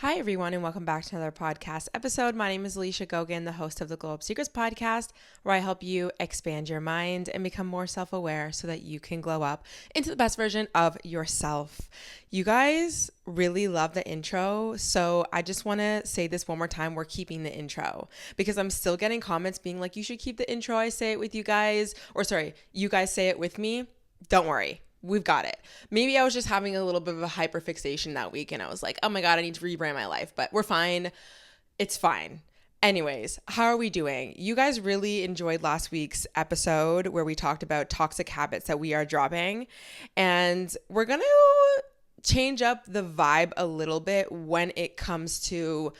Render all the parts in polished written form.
Hi, everyone, and welcome back to another podcast episode. My name is Alicia Gogan, the host of the Glow Up Secrets podcast, where I help you expand your mind and become more self-aware so that you can glow up into the best version of yourself. You guys really love the intro, so I just want to say this one more time. We're keeping the intro because I'm still getting comments being like, you should keep the intro. I say it with you guys, you guys say it with me. Don't worry. We've got it. Maybe I was just having a little bit of a hyperfixation that week and I was like, oh my God, I need to rebrand my life, but we're fine. It's fine. Anyways, how are we doing? You guys really enjoyed last week's episode where we talked about toxic habits that we are dropping. And we're going to change up the vibe a little bit when it comes to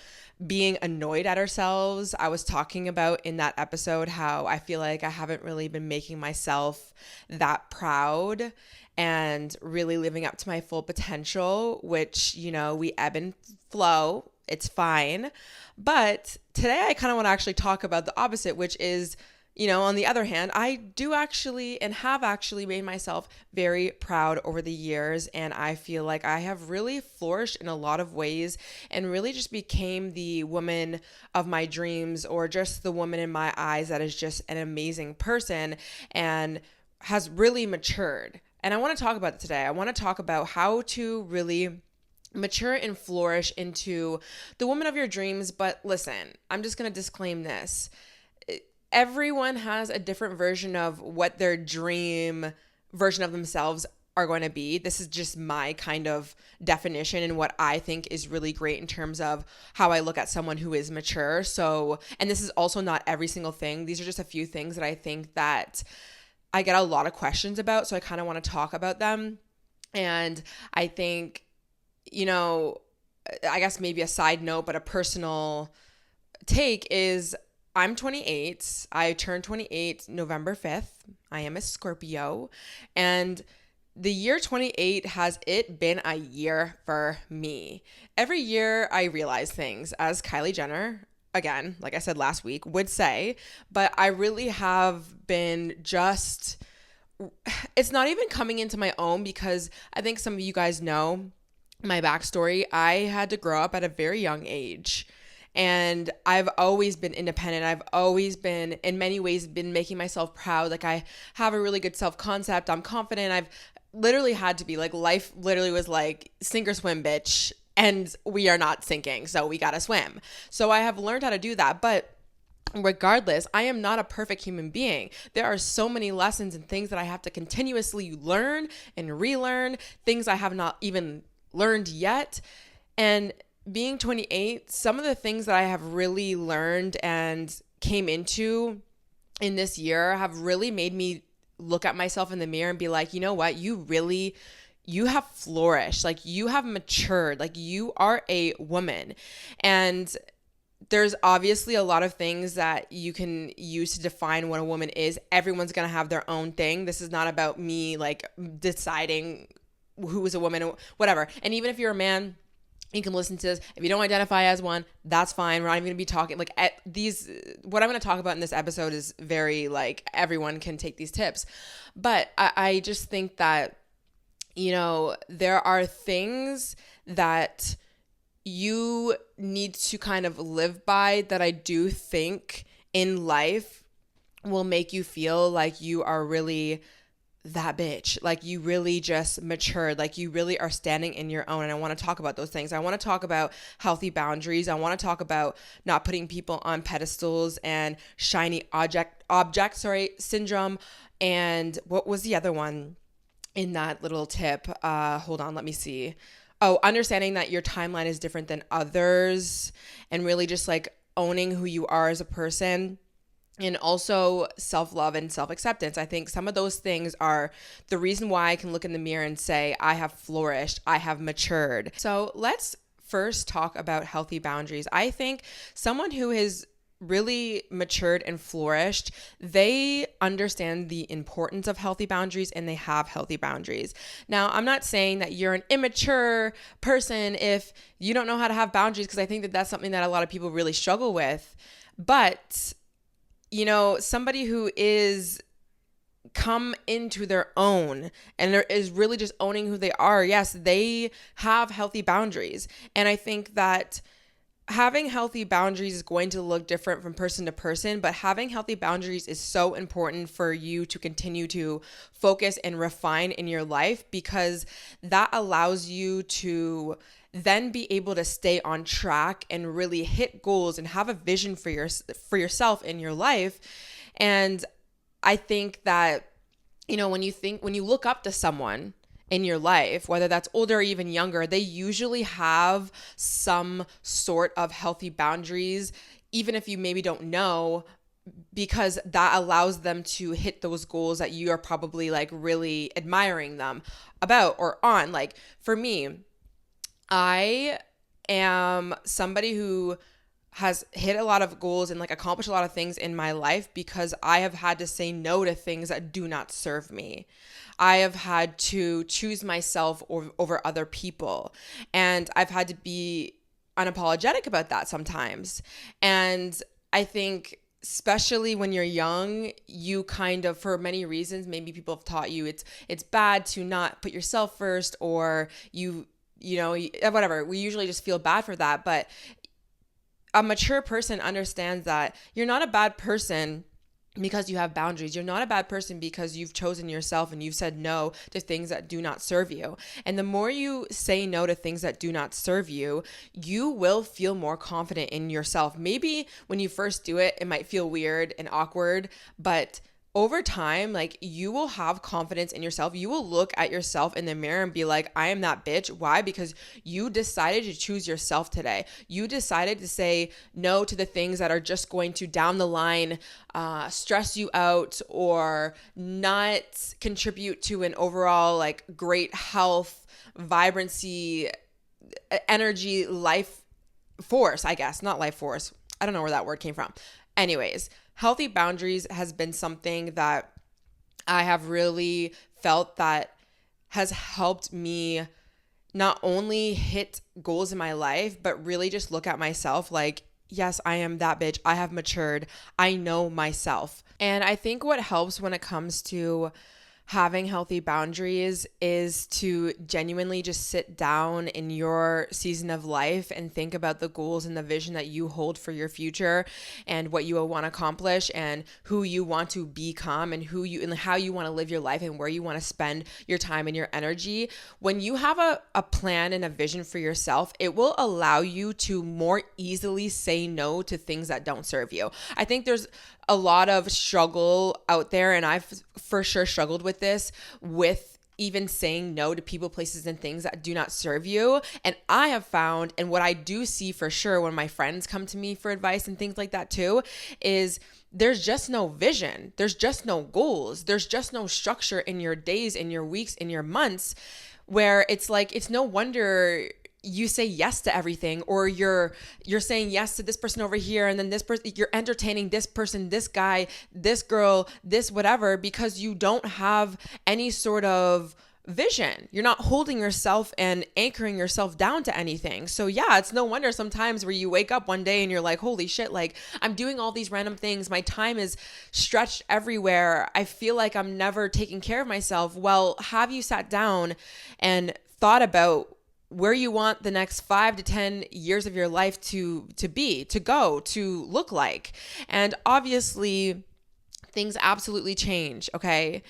being annoyed at ourselves. I was talking about in that episode how I feel like I haven't really been making myself that proud and really living up to my full potential, which, we ebb and flow. It's fine. But today I kind of want to actually talk about the opposite, which is, on the other hand, I do actually and have actually made myself very proud over the years. And I feel like I have really flourished in a lot of ways and really just became the woman of my dreams, or just the woman in my eyes that is just an amazing person and has really matured. And I want to talk about it today. I want to talk about how to really mature and flourish into the woman of your dreams. But listen, I'm just going to disclaim this. Everyone has a different version of what their dream version of themselves are going to be. This is just my kind of definition and what I think is really great in terms of how I look at someone who is mature. So, and this is also not every single thing. These are just a few things that I think that I get a lot of questions about. So I kind of want to talk about them. And I think, I guess maybe a side note, but a personal take is I'm 28. I turned 28 November 5th. I am a Scorpio. And the year 28 has it been a year for me. Every year I realize things, as Kylie Jenner, again, like I said last week, would say, but I really have been it's not even coming into my own, because I think some of you guys know my backstory. I had to grow up at a very young age. And I've always been independent. I've always been, in many ways, been making myself proud. Like, I have a really good self-concept. I'm confident. I've literally had to be like, life literally was like, sink or swim, bitch. And we are not sinking, so we gotta swim. So I have learned how to do that. But regardless, I am not a perfect human being. There are so many lessons and things that I have to continuously learn and relearn, things I have not even learned yet. And being 28, some of the things that I have really learned and came into in this year have really made me look at myself in the mirror and be like, you know what? You have flourished. Like, you have matured. Like, you are a woman. And there's obviously a lot of things that you can use to define what a woman is. Everyone's going to have their own thing. This is not about me like deciding who is a woman or whatever. And even if you're a man, you can listen to this. If you don't identify as one, that's fine. We're not even going to be talking what I'm going to talk about in this episode is very like, everyone can take these tips. But I just think that, there are things that you need to kind of live by that I do think in life will make you feel like you are really that bitch. Like, you really just matured. Like, you really are standing in your own. And I want to talk about those things. I want to talk about healthy boundaries. I want to talk about not putting people on pedestals and shiny object syndrome. And what was the other one in that little tip? Hold on, let me see. Oh, understanding that your timeline is different than others, and really just like owning who you are as a person. And also self-love and self-acceptance. I think some of those things are the reason why I can look in the mirror and say, I have flourished, I have matured. So let's first talk about healthy boundaries. I think someone who has really matured and flourished, they understand the importance of healthy boundaries and they have healthy boundaries. Now, I'm not saying that you're an immature person if you don't know how to have boundaries, because I think that that's something that a lot of people really struggle with. But somebody who is come into their own and there is really just owning who they are, yes, they have healthy boundaries. And I think that having healthy boundaries is going to look different from person to person, but having healthy boundaries is so important for you to continue to focus and refine in your life, because that allows you to then be able to stay on track and really hit goals and have a vision for yourself in your life. And I think that, when you look up to someone in your life, whether that's older or even younger, they usually have some sort of healthy boundaries, even if you maybe don't know, because that allows them to hit those goals that you are probably like really admiring them about or on. Like for me, I am somebody who has hit a lot of goals and like accomplished a lot of things in my life because I have had to say no to things that do not serve me. I have had to choose myself over other people. And I've had to be unapologetic about that sometimes. And I think especially when you're young, you kind of, for many reasons, maybe people have taught you it's bad to not put yourself first, or whatever. We usually just feel bad for that. But a mature person understands that you're not a bad person because you have boundaries. You're not a bad person because you've chosen yourself and you've said no to things that do not serve you. And the more you say no to things that do not serve you, you will feel more confident in yourself. Maybe when you first do it, it might feel weird and awkward, but over time, like, you will have confidence in yourself. You will look at yourself in the mirror and be like, I am that bitch. Why? Because you decided to choose yourself today. You decided to say no to the things that are just going to down the line stress you out or not contribute to an overall like great health, vibrancy, energy, life force, I guess. Not life force. I don't know where that word came from. Anyways, healthy boundaries has been something that I have really felt that has helped me not only hit goals in my life, but really just look at myself like, yes, I am that bitch. I have matured. I know myself. And I think what helps when it comes to having healthy boundaries is to genuinely just sit down in your season of life and think about the goals and the vision that you hold for your future and what you will want to accomplish and who you want to become and how you want to live your life and where you want to spend your time and your energy. When you have a plan and a vision for yourself, it will allow you to more easily say no to things that don't serve you. I think there's a lot of struggle out there, and I've for sure struggled with this, with even saying no to people, places, and things that do not serve you. And I have found, and what I do see for sure when my friends come to me for advice and things like that too, is there's just no vision. There's just no goals. There's just no structure in your days, in your weeks, in your months, where it's like, it's no wonder you say yes to everything, or you're saying yes to this person over here, and then this person, you're entertaining this person, this guy, this girl, this whatever, because you don't have any sort of vision. You're not holding yourself and anchoring yourself down to anything. So yeah, it's no wonder sometimes where you wake up one day and you're like, holy shit, like, I'm doing all these random things. My time is stretched everywhere. I feel like I'm never taking care of myself. Well, have you sat down and thought about where you want the next 5 to 10 years of your life to be, to go, to look like? And obviously things absolutely change. Okay.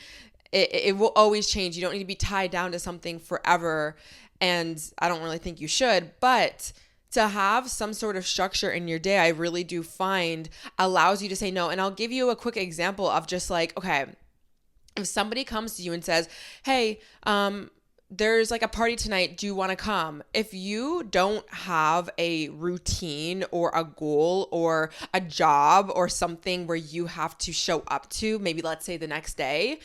It will always change. You don't need to be tied down to something forever. And I don't really think you should, but to have some sort of structure in your day, I really do find allows you to say no. And I'll give you a quick example of just like, okay, if somebody comes to you and says, hey, there's like a party tonight, do you want to come? If you don't have a routine or a goal or a job or something where you have to show up to, maybe let's say the next day,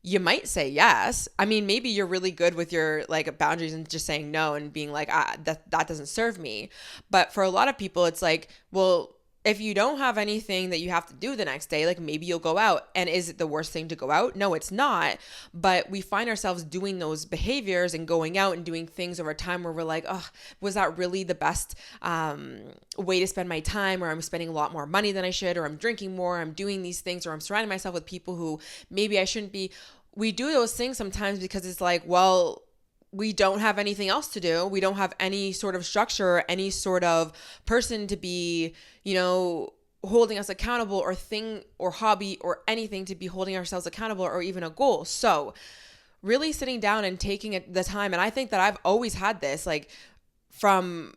you might say yes. I mean, maybe you're really good with your like boundaries and just saying no and being like, that doesn't serve me. But for a lot of people, it's like, well, if you don't have anything that you have to do the next day, like maybe you'll go out. And is it the worst thing to go out? No, it's not. But we find ourselves doing those behaviors and going out and doing things over time where we're like, oh, was that really the best way to spend my time? Or I'm spending a lot more money than I should, or I'm drinking more, I'm doing these things, or I'm surrounding myself with people who maybe I shouldn't be. We do those things sometimes because it's like, well, we don't have anything else to do. We don't have any sort of structure or any sort of person to be, holding us accountable, or thing or hobby or anything to be holding ourselves accountable, or even a goal. So really sitting down and taking the time. And I think that I've always had this, like from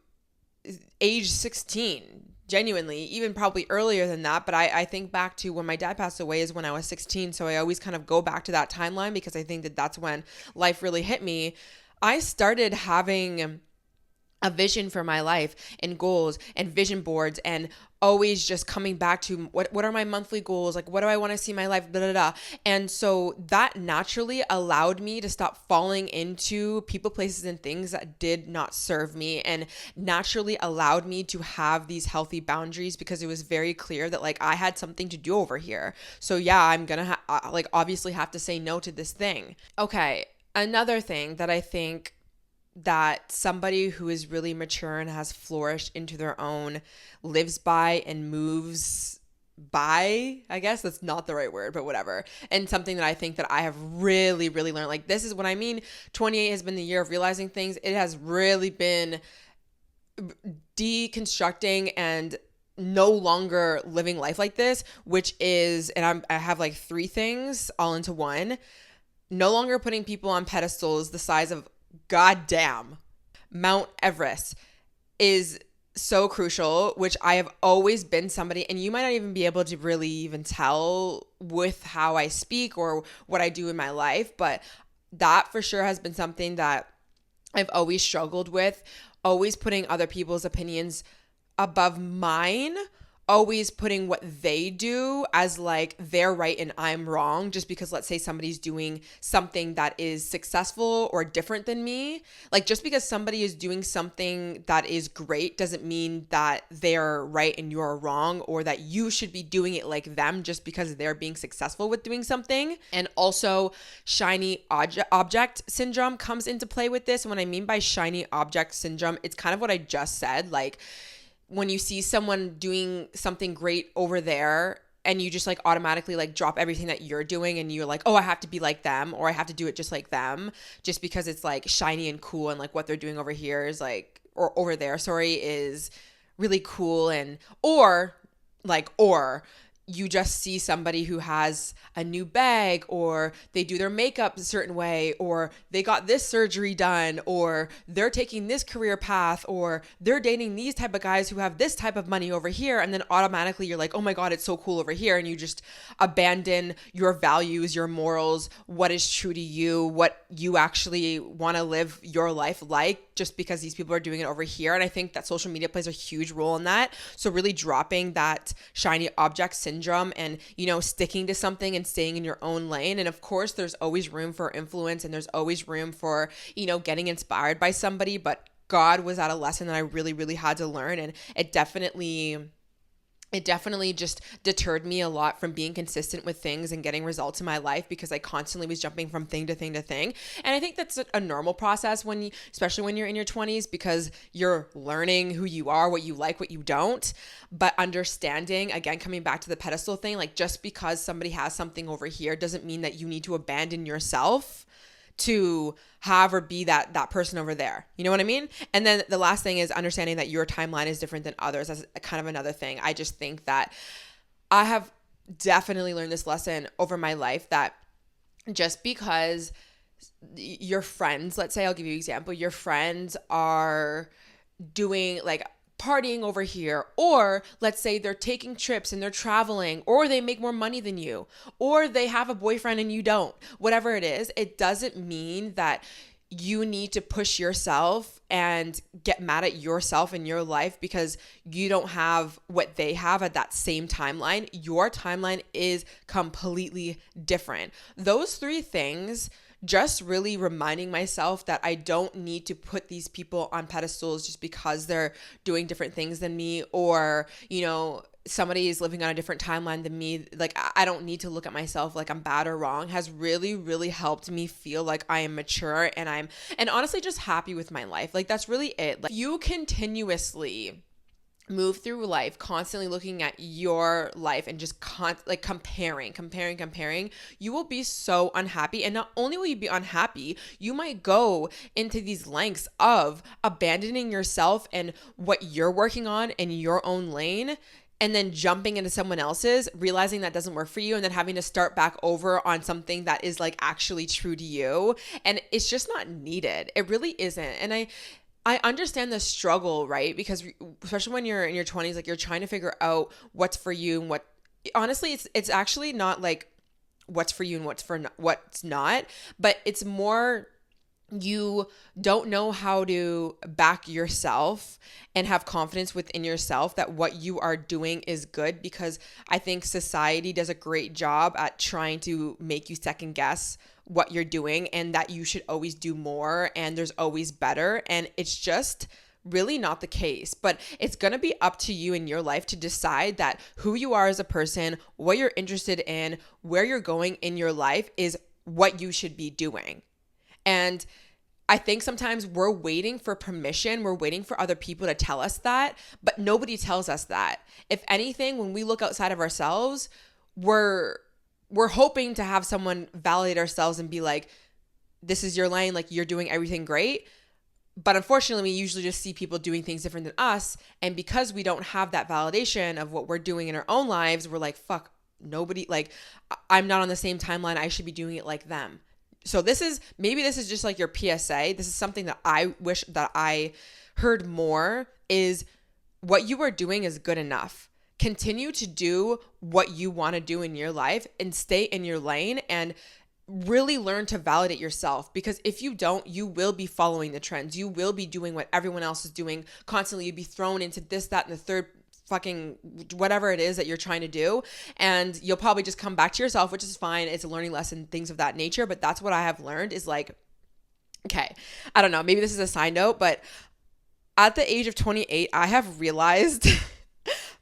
age 16, genuinely, even probably earlier than that. But I think back to when my dad passed away is when I was 16. So I always kind of go back to that timeline because I think that that's when life really hit me. I started having a vision for my life and goals and vision boards, and always just coming back to what are my monthly goals? Like, what do I want to see my life? Da, da, da. And so that naturally allowed me to stop falling into people, places, and things that did not serve me, and naturally allowed me to have these healthy boundaries because it was very clear that like I had something to do over here. So yeah, I'm gonna obviously have to say no to this thing. Okay. Another thing that I think that somebody who is really mature and has flourished into their own lives by and moves by, I guess that's not the right word, but whatever. And something that I think that I have really, really learned, like this is what I mean. 28 has been the year of realizing things. It has really been deconstructing and no longer living life like this, which is, and I have like 3 things all into one. No longer putting people on pedestals the size of goddamn Mount Everest is so crucial, which I have always been somebody, and you might not even be able to really even tell with how I speak or what I do in my life, but that for sure has been something that I've always struggled with, always putting other people's opinions above mine, always putting what they do as like they're right and I'm wrong, just because let's say somebody's doing something that is successful or different than me. Like just because somebody is doing something that is great doesn't mean that they're right and you're wrong, or that you should be doing it like them just because they're being successful with doing something. And also shiny object syndrome comes into play with this. And what I mean by shiny object syndrome, it's kind of what I just said. Like when you see someone doing something great over there and you just like automatically like drop everything that you're doing and you're like, oh, I have to be like them, or I have to do it just like them, just because it's like shiny and cool, and like what they're doing over here is like, or over there, sorry, is really cool. And or you just see somebody who has a new bag, or they do their makeup a certain way, or they got this surgery done, or they're taking this career path, or they're dating these type of guys who have this type of money over here. And then automatically you're like, oh my God, it's so cool over here. And you just abandon your values, your morals, what is true to you, what you actually want to live your life like, just because these people are doing it over here. And I think that social media plays a huge role in that. So really dropping that shiny object syndrome and, sticking to something and staying in your own lane. And of course, there's always room for influence, and there's always room for, getting inspired by somebody. But God, was that a lesson that I really, really had to learn. And it definitely just deterred me a lot from being consistent with things and getting results in my life, because I constantly was jumping from thing to thing to thing. And I think that's a normal process especially when you're in your 20s, because you're learning who you are, what you like, what you don't. But understanding, again, coming back to the pedestal thing, like just because somebody has something over here doesn't mean that you need to abandon yourself to have or be that person over there. You know what I mean? And then the last thing is understanding that your timeline is different than others. That's kind of another thing. I just think that I have definitely learned this lesson over my life, that just because your friends, let's say, I'll give you an example, your friends are doing like partying over here, or let's say they're taking trips and they're traveling, or they make more money than you, or they have a boyfriend and you don't, whatever it is, it doesn't mean that you need to push yourself and get mad at yourself in your life because you don't have what they have at that same timeline. Your timeline is completely different. Those 3 things, just really reminding myself that I don't need to put these people on pedestals just because they're doing different things than me, or, somebody is living on a different timeline than me, like I don't need to look at myself like I'm bad or wrong, has really, really helped me feel like I am mature and honestly just happy with my life. Like that's really it. Like you continuously move through life constantly looking at your life and just comparing, you will be so unhappy. And not only will you be unhappy, you might go into these lengths of abandoning yourself and what you're working on in your own lane, and then jumping into someone else's, realizing that doesn't work for you, and then having to start back over on something that is like actually true to you. And it's just not needed. It really isn't. And I understand the struggle, right? Because especially when you're in your 20s, like you're trying to figure out what's for you and what, honestly, it's actually not like what's for you and what's not, but it's more you don't know how to back yourself and have confidence within yourself that what you are doing is good, because I think society does a great job at trying to make you second guess what you're doing and that you should always do more and there's always better, and it's just really not the case. But it's going to be up to you in your life to decide that who you are as a person, what you're interested in, where you're going in your life is what you should be doing. And I think sometimes we're waiting for permission. We're waiting for other people to tell us that, but nobody tells us that. If anything, when we look outside of ourselves, we're hoping to have someone validate ourselves and be like, this is your lane, like you're doing everything great. But unfortunately, we usually just see people doing things different than us. And because we don't have that validation of what we're doing in our own lives, we're like, fuck, nobody, like I'm not on the same timeline. I should be doing it like them. So maybe this is just like your PSA. This is something that I wish that I heard more, is what you are doing is good enough. Continue to do what you want to do in your life and stay in your lane and really learn to validate yourself, because if you don't, you will be following the trends. You will be doing what everyone else is doing constantly. You'd be thrown into this, that, and the third fucking whatever it is that you're trying to do, and you'll probably just come back to yourself, which is fine. It's a learning lesson, things of that nature. But that's what I have learned is like, okay, I don't know, maybe this is a side note, but at the age of 28, I have realized,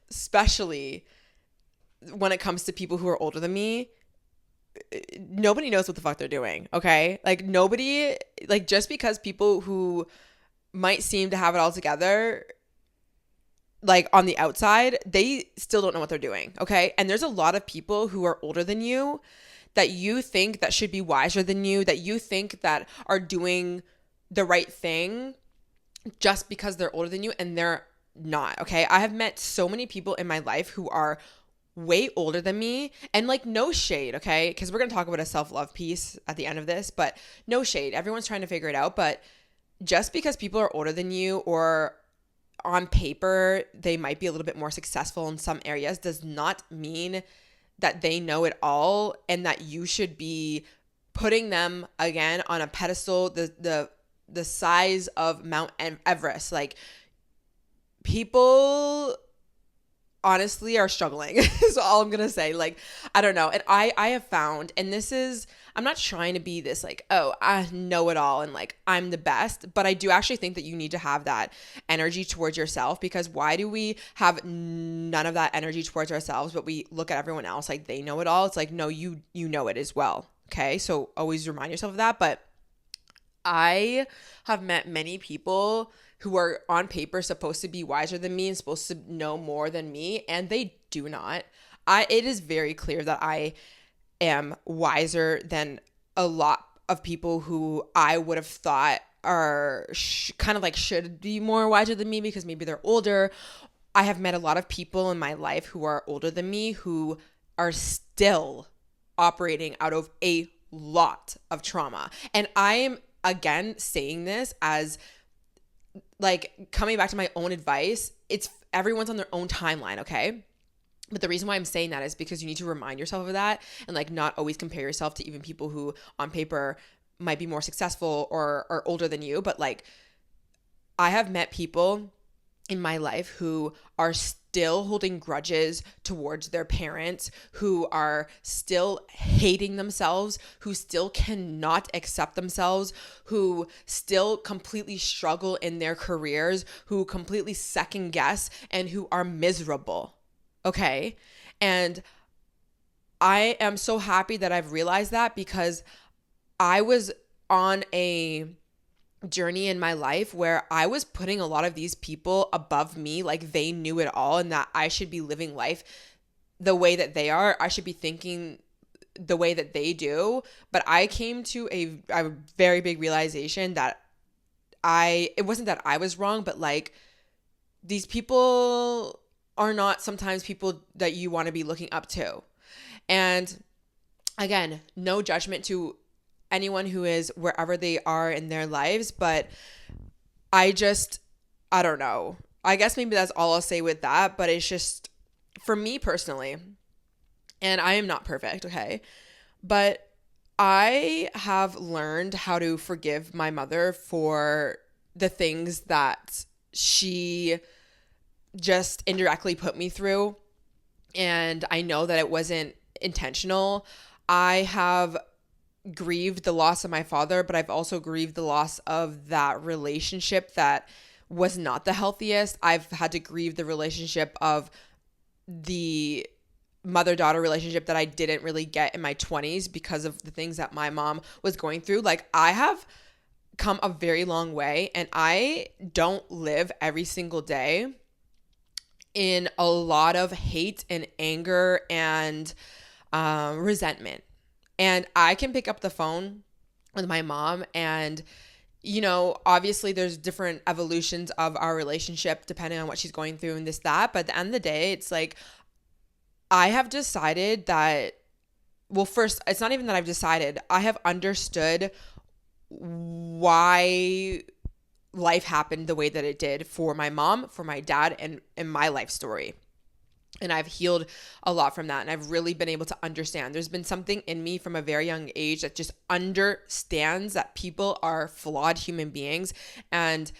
especially when it comes to people who are older than me, nobody knows what the fuck they're doing. Okay, like nobody, like just because people who might seem to have it all together, like on the outside, they still don't know what they're doing. Okay. And there's a lot of people who are older than you that you think that should be wiser than you, that you think that are doing the right thing just because they're older than you, and they're not. Okay. I have met so many people in my life who are way older than me, and like no shade. Okay. Cause we're going to talk about a self-love piece at the end of this, but no shade. Everyone's trying to figure it out. But just because people are older than you, or on paper they might be a little bit more successful in some areas, does not mean that they know it all and that you should be putting them again on a pedestal the size of Mount Everest. Like people honestly are struggling is all I'm gonna say. Like I don't know, and I have found, and this is, I'm not trying to be this like, oh, I know it all and like I'm the best, but I do actually think that you need to have that energy towards yourself, because why do we have none of that energy towards ourselves, but we look at everyone else like they know it all? It's like, no, you know it as well. Okay, so always remind yourself of that. But I have met many people who are on paper supposed to be wiser than me and supposed to know more than me, and they do not. It is very clear that I am wiser than a lot of people who I would have thought are kind of like should be more wiser than me because maybe they're older. I have met a lot of people in my life who are older than me who are still operating out of a lot of trauma. And I'm again saying this as like coming back to my own advice. It's everyone's on their own timeline, okay? But the reason why I'm saying that is because you need to remind yourself of that and like not always compare yourself to even people who on paper might be more successful or are older than you. But like I have met people in my life who are still holding grudges towards their parents, who are still hating themselves, who still cannot accept themselves, who still completely struggle in their careers, who completely second guess, and who are miserable. Okay. And I am so happy that I've realized that, because I was on a journey in my life where I was putting a lot of these people above me, like they knew it all and that I should be living life the way that they are. I should be thinking the way that they do. But I came to a very big realization that it wasn't that I was wrong, but like these people are not sometimes people that you want to be looking up to. And again, no judgment to anyone who is wherever they are in their lives, but I don't know. I guess maybe that's all I'll say with that, but it's just for me personally, and I am not perfect, okay? But I have learned how to forgive my mother for the things that she just indirectly put me through. And I know that it wasn't intentional. I have grieved the loss of my father, but I've also grieved the loss of that relationship that was not the healthiest. I've had to grieve the relationship of the mother-daughter relationship that I didn't really get in my 20s because of the things that my mom was going through. Like, I have come a very long way, and I don't live every single day in a lot of hate and anger and resentment. And I can pick up the phone with my mom, and obviously there's different evolutions of our relationship depending on what she's going through and this, that. But at the end of the day, it's like, I have decided that, well, first, it's not even that I've decided. I have understood why life happened the way that it did for my mom, for my dad, and in my life story. And I've healed a lot from that. And I've really been able to understand. There's been something in me from a very young age that just understands that people are flawed human beings, and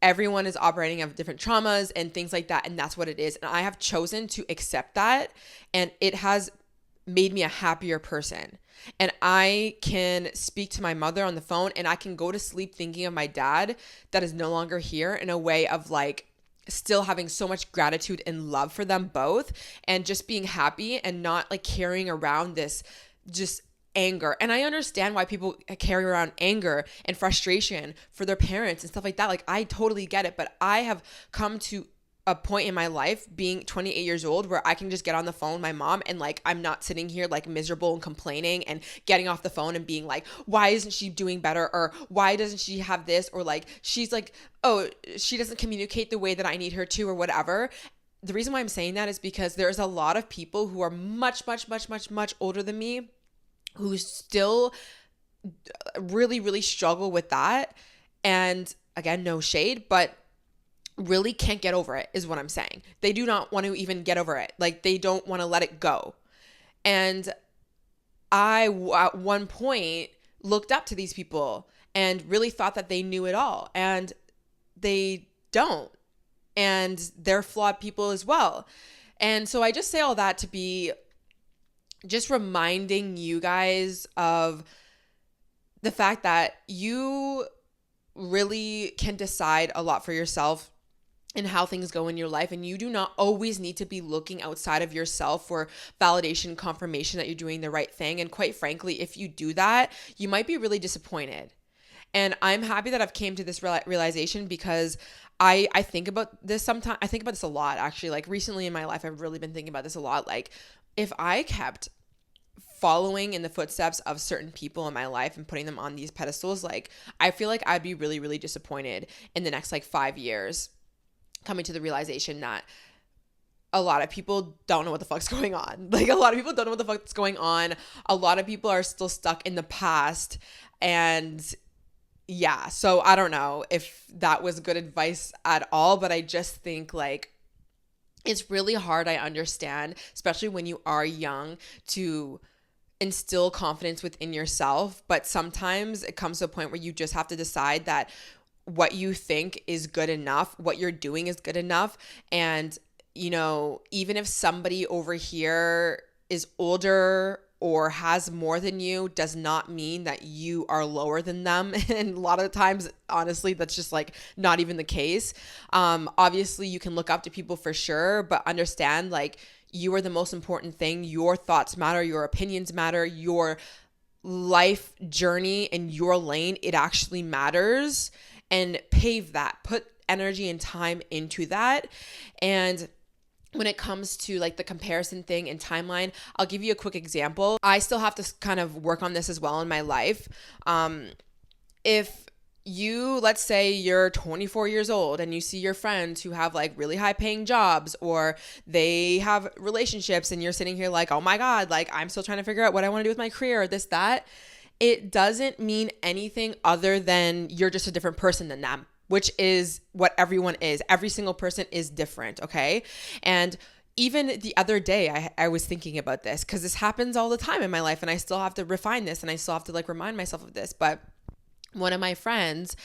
everyone is operating of different traumas and things like that. And that's what it is. And I have chosen to accept that. And it has made me a happier person. And I can speak to my mother on the phone, and I can go to sleep thinking of my dad that is no longer here, in a way of like still having so much gratitude and love for them both, and just being happy and not like carrying around this just anger. And I understand why people carry around anger and frustration for their parents and stuff like that. Like, I totally get it. But I have come to a point in my life, being 28 years old, where I can just get on the phone with my mom, and like, I'm not sitting here like miserable and complaining and getting off the phone and being like, why isn't she doing better? Or why doesn't she have this? Or like, she's like, oh, she doesn't communicate the way that I need her to, or whatever. The reason why I'm saying that is because there's a lot of people who are much, much, much, much, much older than me, who still really, really struggle with that. And again, no shade, but really can't get over it, is what I'm saying. They do not want to even get over it. Like, they don't want to let it go. And I, at one point, looked up to these people and really thought that they knew it all. And they don't. And they're flawed people as well. And so I just say all that to be just reminding you guys of the fact that you really can decide a lot for yourself and how things go in your life. And you do not always need to be looking outside of yourself for validation, confirmation that you're doing the right thing. And quite frankly, if you do that, you might be really disappointed. And I'm happy that I've came to this realization, because I think about this sometimes. I think about this a lot, actually. Like, recently in my life, I've really been thinking about this a lot. Like, if I kept following in the footsteps of certain people in my life and putting them on these pedestals, like, I feel like I'd be really, really disappointed in the next like 5 years, coming to the realization that a lot of people don't know what the fuck's going on. Like, a lot of people don't know what the fuck's going on. A lot of people are still stuck in the past. And yeah, so I don't know if that was good advice at all, but I just think like it's really hard, I understand, especially when you are young, to instill confidence within yourself. But sometimes it comes to a point where you just have to decide that what you think is good enough, what you're doing is good enough. And, even if somebody over here is older or has more than you does not mean that you are lower than them. And a lot of times, honestly, that's just like not even the case. Obviously, you can look up to people for sure, but understand like you are the most important thing. Your thoughts matter, your opinions matter, your life journey and your lane, it actually matters. And pave that, put energy and time into that. And when it comes to like the comparison thing and timeline, I'll give you a quick example. I still have to kind of work on this as well in my life. If you, let's say you're 24 years old and you see your friends who have like really high paying jobs or they have relationships and you're sitting here like, oh my God, like I'm still trying to figure out what I want to do with my career or this, that, it doesn't mean anything other than you're just a different person than them, which is what everyone is. Every single person is different, okay? And even the other day, I was thinking about this because this happens all the time in my life and I still have to refine this and I still have to like remind myself of this. But one of my friends,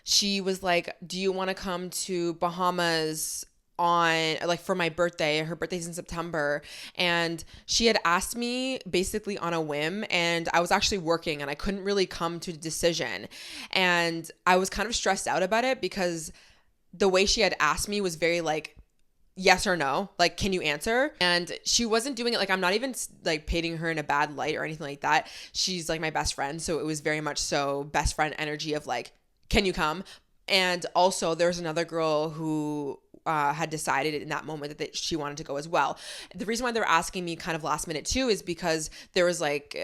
she was like, do you want to come to Bahamas on like for my birthday? Her birthday's in September, and she had asked me basically on a whim, and I was actually working and I couldn't really come to a decision, and I was kind of stressed out about it because the way she had asked me was very like yes or no, like can you answer? And she wasn't doing it like, I'm not even like painting her in a bad light or anything like that. She's like my best friend, so it was very much so best friend energy of like, can you come? And also there's another girl who had decided in that moment that she wanted to go as well. The reason why they're asking me kind of last minute too is because there was like,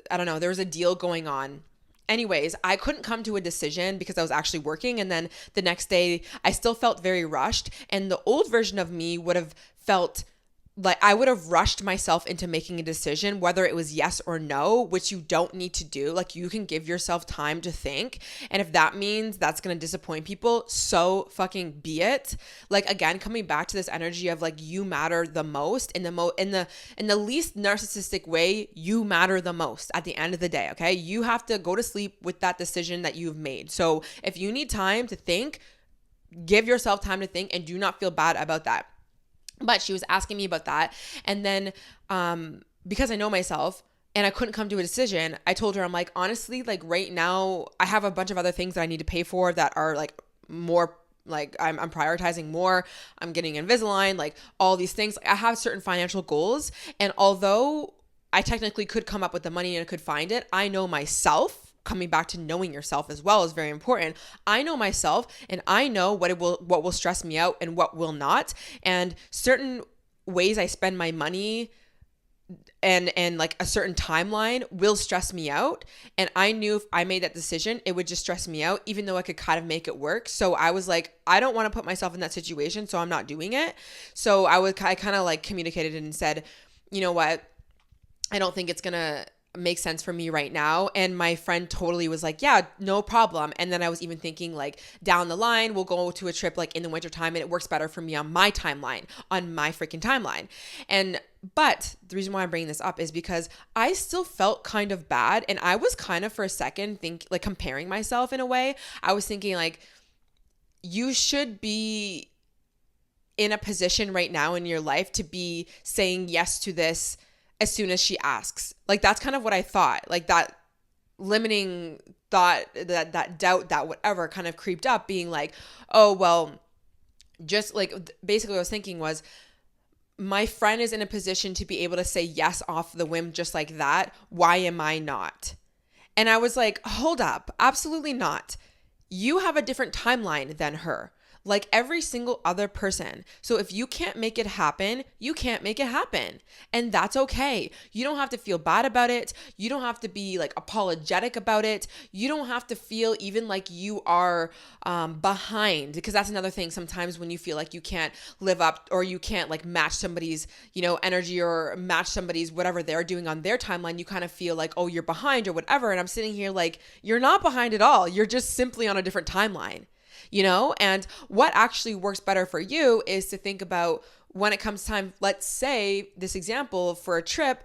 I don't know, there was a deal going on. Anyways, I couldn't come to a decision because I was actually working. And then the next day I still felt very rushed. And the old version of me would have felt like I would have rushed myself into making a decision, whether it was yes or no, which you don't need to do. Like you can give yourself time to think. And if that means that's going to disappoint people, so fucking be it. Like again, coming back to this energy of like you matter the most in the least narcissistic way, you matter the most at the end of the day, okay? You have to go to sleep with that decision that you've made. So if you need time to think, give yourself time to think and do not feel bad about that. But she was asking me about that. And then because I know myself and I couldn't come to a decision, I told her, I'm like, honestly, like right now I have a bunch of other things that I need to pay for that are like more like I'm prioritizing more. I'm getting Invisalign, like all these things. I have certain financial goals. And although I technically could come up with the money and I could find it, I know myself. Coming back to knowing yourself as well is very important. I know myself and I know what will stress me out and what will not. And certain ways I spend my money and like a certain timeline will stress me out. And I knew if I made that decision, it would just stress me out, even though I could kind of make it work. So I was like, I don't want to put myself in that situation, so I'm not doing it. So I kind of like communicated and said, you know what? I don't think it's going to makes sense for me right now. And my friend totally was like, yeah, no problem. And then I was even thinking like down the line, we'll go to a trip like in the wintertime and it works better for me on my timeline, on my freaking timeline. But the reason why I'm bringing this up is because I still felt kind of bad. And I was kind of for a second like comparing myself in a way. I was thinking like, you should be in a position right now in your life to be saying yes to this as soon as she asks. Like that's kind of what I thought. Like that limiting thought, that doubt, that whatever kind of creeped up, being like, oh, well, just like basically what I was thinking was my friend is in a position to be able to say yes off the whim just like that. Why am I not? And I was like, hold up, absolutely not. You have a different timeline than her. Like every single other person. So if you can't make it happen, you can't make it happen. And that's okay. You don't have to feel bad about it. You don't have to be like apologetic about it. You don't have to feel even like you are behind, because that's another thing. Sometimes when you feel like you can't live up or you can't like match somebody's, energy or match somebody's whatever they're doing on their timeline, you kind of feel like, oh, you're behind or whatever. And I'm sitting here like, you're not behind at all. You're just simply on a different timeline. And what actually works better for you is to think about when it comes time, let's say this example for a trip,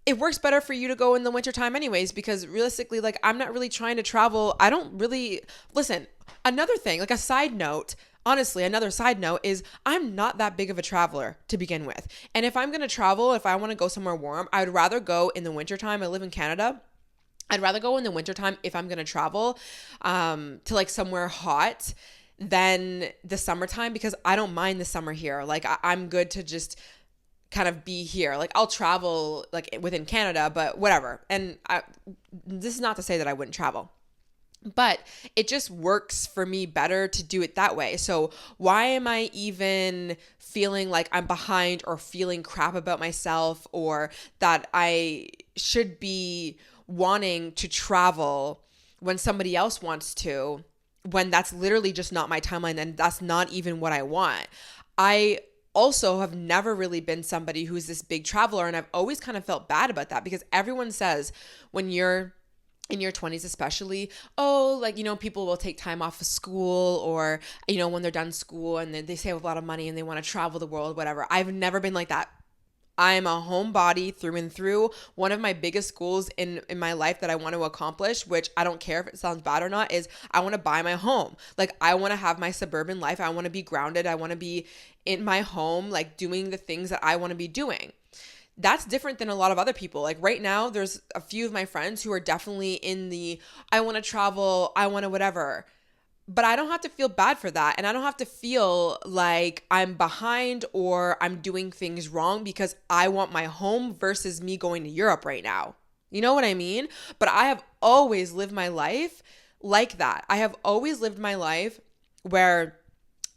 it works better for you to go in the wintertime anyways, because realistically, like I'm not really trying to travel. I don't really, listen, another thing, like a side note, honestly, another side note is I'm not that big of a traveler to begin with. And if I'm going to travel, if I want to go somewhere warm, I would rather go in the wintertime. I live in Canada. I'd rather go in the wintertime if I'm going to travel to like somewhere hot than the summertime, because I don't mind the summer here. Like I'm good to just kind of be here. Like I'll travel like within Canada, but whatever. And this is not to say that I wouldn't travel, but it just works for me better to do it that way. So why am I even feeling like I'm behind or feeling crap about myself, or that I should be wanting to travel when somebody else wants to, when that's literally just not my timeline and that's not even what I want? I also have never really been somebody who's this big traveler, and I've always kind of felt bad about that, because everyone says when you're in your 20s especially, oh, like, you know, people will take time off of school, or, you know, when they're done school and then they save a lot of money and they want to travel the world, whatever. I've never been like that. I'm a homebody through and through. One of my biggest goals in my life that I want to accomplish, which I don't care if it sounds bad or not, is I want to buy my home. Like I want to have my suburban life. I want to be grounded. I want to be in my home, like doing the things that I want to be doing. That's different than a lot of other people. Like right now, there's a few of my friends who are definitely in the, I want to travel, I want to whatever. But I don't have to feel bad for that. And I don't have to feel like I'm behind or I'm doing things wrong because I want my home versus me going to Europe right now. You know what I mean? But I have always lived my life like that. I have always lived my life where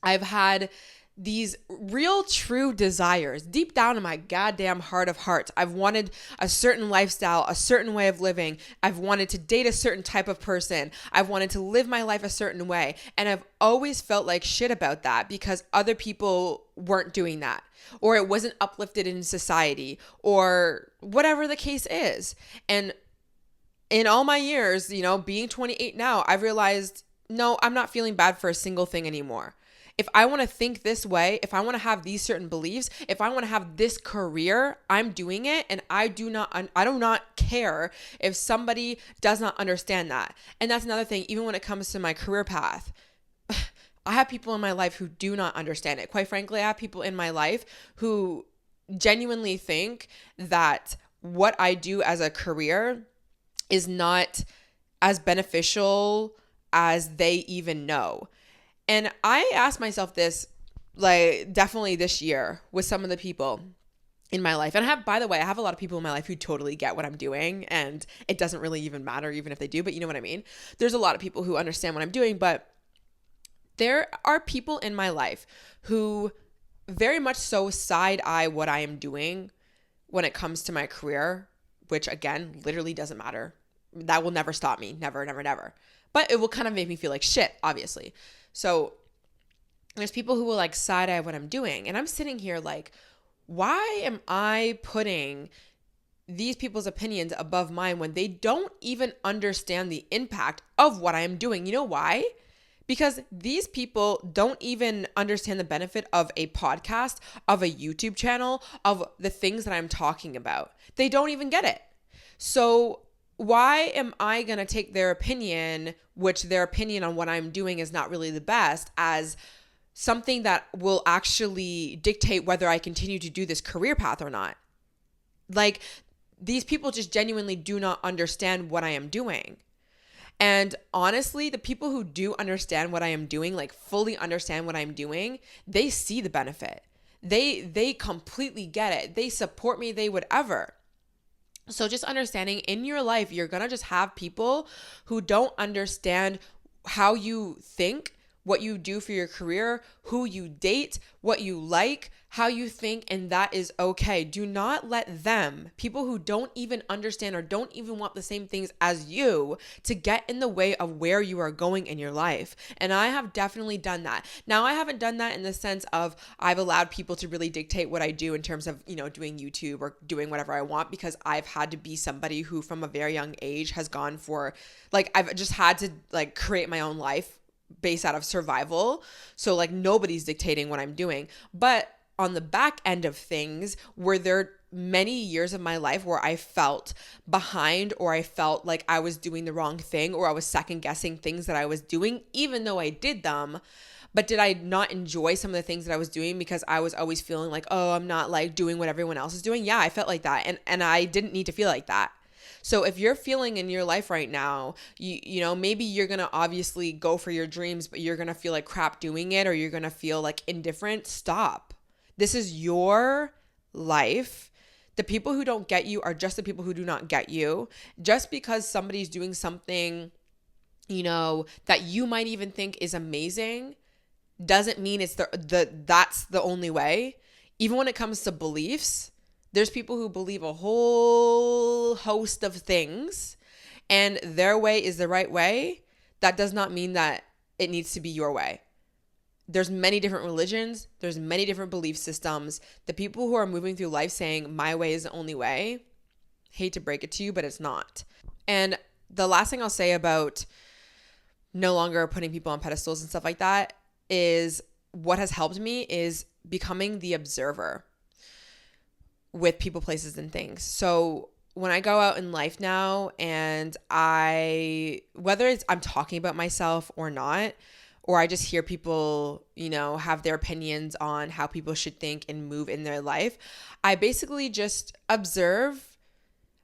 I've had these real true desires deep down in my goddamn heart of hearts. I've wanted a certain lifestyle, a certain way of living. I've wanted to date a certain type of person. I've wanted to live my life a certain way. And I've always felt like shit about that because other people weren't doing that, or it wasn't uplifted in society, or whatever the case is. And in all my years, you know, being 28 now, I've realized, no, I'm not feeling bad for a single thing anymore. If I want to think this way, if I want to have these certain beliefs, if I want to have this career, I'm doing it, and I do not care if somebody does not understand that. And that's another thing, even when it comes to my career path. I have people in my life who do not understand it. Quite frankly, I have people in my life who genuinely think that what I do as a career is not as beneficial as they even know. And I asked myself this, like, definitely this year with some of the people in my life. And I have a lot of people in my life who totally get what I'm doing, and it doesn't really even matter even if they do, but you know what I mean? There's a lot of people who understand what I'm doing, but there are people in my life who very much so side-eye what I am doing when it comes to my career, which again, literally doesn't matter. That will never stop me. Never, never, never. But it will kind of make me feel like shit, obviously. So there's people who will like side-eye what I'm doing. And I'm sitting here like, why am I putting these people's opinions above mine when they don't even understand the impact of what I am doing? You know why? Because these people don't even understand the benefit of a podcast, of a YouTube channel, of the things that I'm talking about. They don't even get it. So why am I going to take their opinion, which their opinion on what I'm doing is not really the best, as something that will actually dictate whether I continue to do this career path or not? Like, these people just genuinely do not understand what I am doing. And honestly, the people who do understand what I am doing, like fully understand what I'm doing, they see the benefit. They completely get it. They support me, they would ever. So just understanding in your life, you're going to just have people who don't understand how you think, what you do for your career, who you date, what you like, how you think, and that is okay. Do not let them, people who don't even understand or don't even want the same things as you, to get in the way of where you are going in your life. And I have definitely done that. Now, I haven't done that in the sense of I've allowed people to really dictate what I do in terms of, you know, doing YouTube or doing whatever I want, because I've had to be somebody who from a very young age has gone for, like, I've just had to like create my own life based out of survival. So like nobody's dictating what I'm doing. But on the back end of things, were there many years of my life where I felt behind, or I felt like I was doing the wrong thing, or I was second guessing things that I was doing, even though I did them. But did I not enjoy some of the things that I was doing because I was always feeling like, oh, I'm not like doing what everyone else is doing? Yeah, I felt like that. And I didn't need to feel like that. So if you're feeling in your life right now, you know, maybe you're going to obviously go for your dreams, but you're going to feel like crap doing it, or you're going to feel like indifferent. Stop. This is your life. The people who don't get you are just the people who do not get you. Just because somebody's doing something, you know, that you might even think is amazing doesn't mean it's that's the only way. Even when it comes to beliefs, there's people who believe a whole host of things and their way is the right way. That does not mean that it needs to be your way. There's many different religions. There's many different belief systems. The people who are moving through life saying my way is the only way, hate to break it to you, but it's not. And the last thing I'll say about no longer putting people on pedestals and stuff like that is what has helped me is becoming the observer with people, places, and things. So when I go out in life now and whether it's I'm talking about myself or not, or I just hear people, you know, have their opinions on how people should think and move in their life, I basically just observe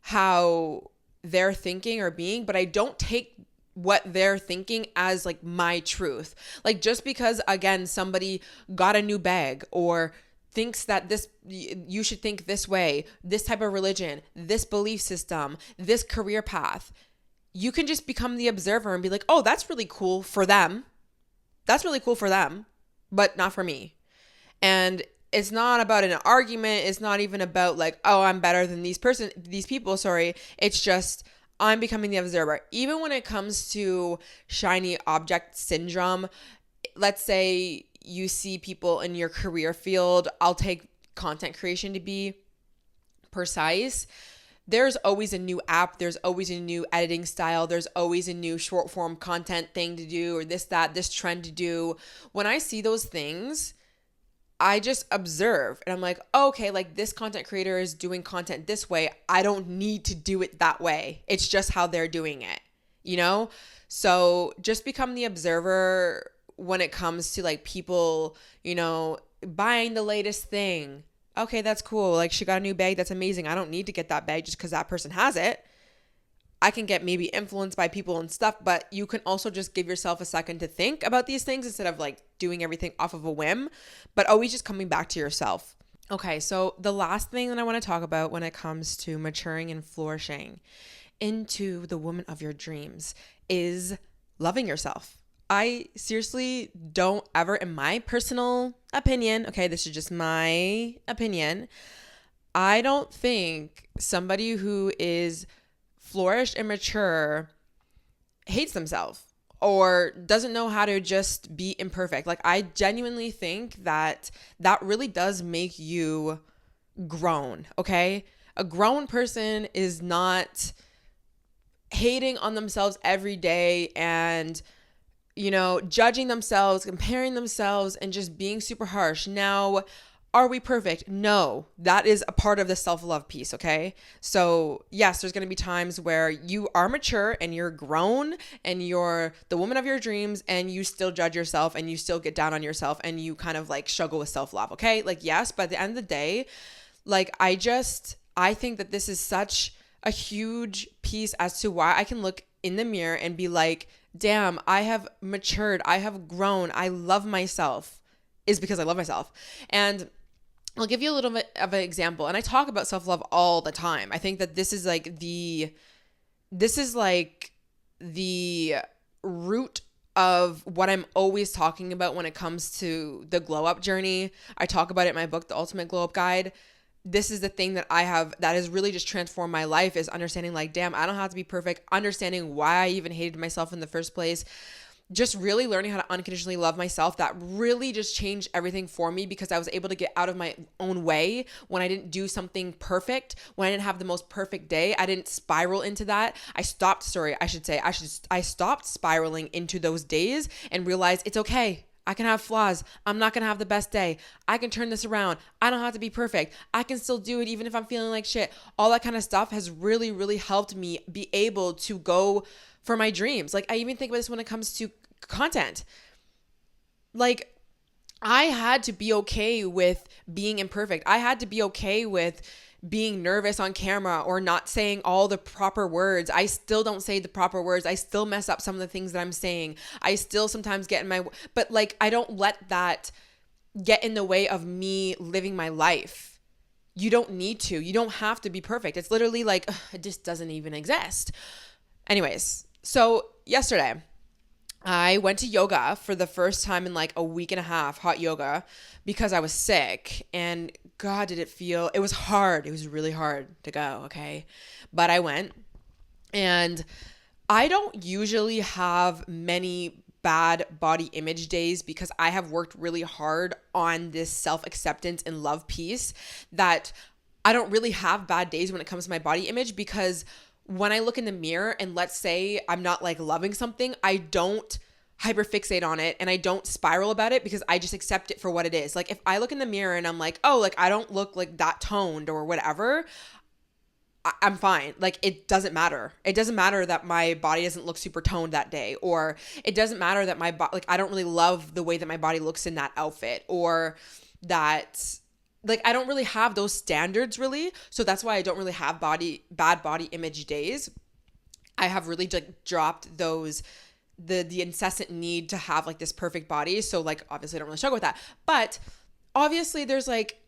how they're thinking or being, but I don't take what they're thinking as like my truth. Like just because, again, somebody got a new bag or thinks that you should think this way, this type of religion, this belief system, this career path, you can just become the observer and be like, oh, that's really cool for them. That's really cool for them, but not for me. And it's not about an argument. It's not even about like, oh, I'm better than these people. It's just I'm becoming the observer. Even when it comes to shiny object syndrome, let's say you see people in your career field. I'll take content creation to be precise. There's always a new app. There's always a new editing style. There's always a new short form content thing to do, or this trend to do. When I see those things, I just observe and I'm like, oh, okay, like this content creator is doing content this way. I don't need to do it that way. It's just how they're doing it, you know? So just become the observer when it comes to like people, you know, buying the latest thing. Okay, that's cool. Like she got a new bag. That's amazing. I don't need to get that bag just because that person has it. I can get maybe influenced by people and stuff, but you can also just give yourself a second to think about these things instead of like doing everything off of a whim, but always just coming back to yourself. Okay, so the last thing that I want to talk about when it comes to maturing and flourishing into the woman of your dreams is loving yourself. I seriously don't ever, in my personal opinion, okay, this is just my opinion, I don't think somebody who is flourished and mature hates themselves or doesn't know how to just be imperfect. Like I genuinely think that really does make you grown, okay? A grown person is not hating on themselves every day and, you know, judging themselves, comparing themselves, and just being super harsh. Now, are we perfect? No, that is a part of the self-love piece, okay? So yes, there's going to be times where you are mature and you're grown and you're the woman of your dreams and you still judge yourself and you still get down on yourself and you kind of like struggle with self-love, okay? Like yes, but at the end of the day, like I think that this is such a huge piece as to why I can look in the mirror and be like, damn, I have matured, I have grown, I love myself, is because I love myself. And I'll give you a little bit of an example. And I talk about self-love all the time. I think that this is like the root of what I'm always talking about when it comes to the glow up journey. I talk about it in my book, The Ultimate Glow Up Guide. This is the thing that I have that has really just transformed my life, is understanding like, damn, I don't have to be perfect, understanding why I even hated myself in the first place. Just really learning how to unconditionally love myself. That really just changed everything for me because I was able to get out of my own way when I didn't do something perfect, when I didn't have the most perfect day. I didn't spiral into that. I stopped spiraling into those days and realized it's okay. I can have flaws. I'm not going to have the best day. I can turn this around. I don't have to be perfect. I can still do it even if I'm feeling like shit. All that kind of stuff has really, really helped me be able to go for my dreams. Like I even think about this when it comes to content. like, I had to be okay with being imperfect. I had to be okay with being nervous on camera or not saying all the proper words. I still don't say the proper words. I still mess up some of the things that I'm saying. I still sometimes get in my, but like, I don't let that get in the way of me living my life. You don't need to. You don't have to be perfect. It's literally like, ugh, it just doesn't even exist. Anyways, so yesterday, I went to yoga for the first time in like a week and a half, hot yoga, because I was sick. And God, did it feel, it was hard. It was really hard to go, okay? But I went, and I don't usually have many bad body image days because I have worked really hard on this self-acceptance and love piece, that I don't really have bad days when it comes to my body image, because when I look in the mirror and let's say I'm not like loving something, I don't hyperfixate on it and I don't spiral about it, because I just accept it for what it is. Like if I look in the mirror and I'm like, oh, like I don't look like that toned or whatever, I'm fine. Like it doesn't matter. It doesn't matter that my body doesn't look super toned that day, or it doesn't matter that my body, like I don't really love the way that my body looks in that outfit, or that like I don't really have those standards really. So that's why I don't really have bad body image days. I have really like dropped those the incessant need to have like this perfect body. So like obviously I don't really struggle with that. But obviously there's like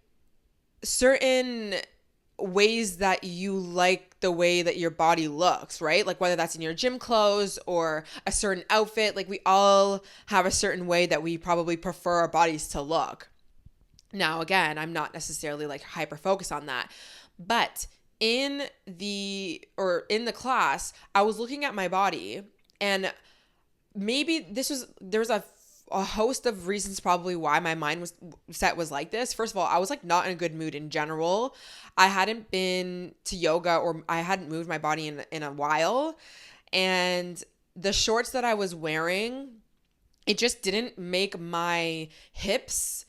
certain ways that you like the way that your body looks, right? Like whether that's in your gym clothes or a certain outfit, like we all have a certain way that we probably prefer our bodies to look. Now, again, I'm not necessarily like hyper focused on that, but in the class, I was looking at my body, and maybe there was a host of reasons probably why my mind was like this. First of all, I was like not in a good mood in general. I hadn't been to yoga, or I hadn't moved my body in a while, and the shorts that I was wearing, it just didn't make my hips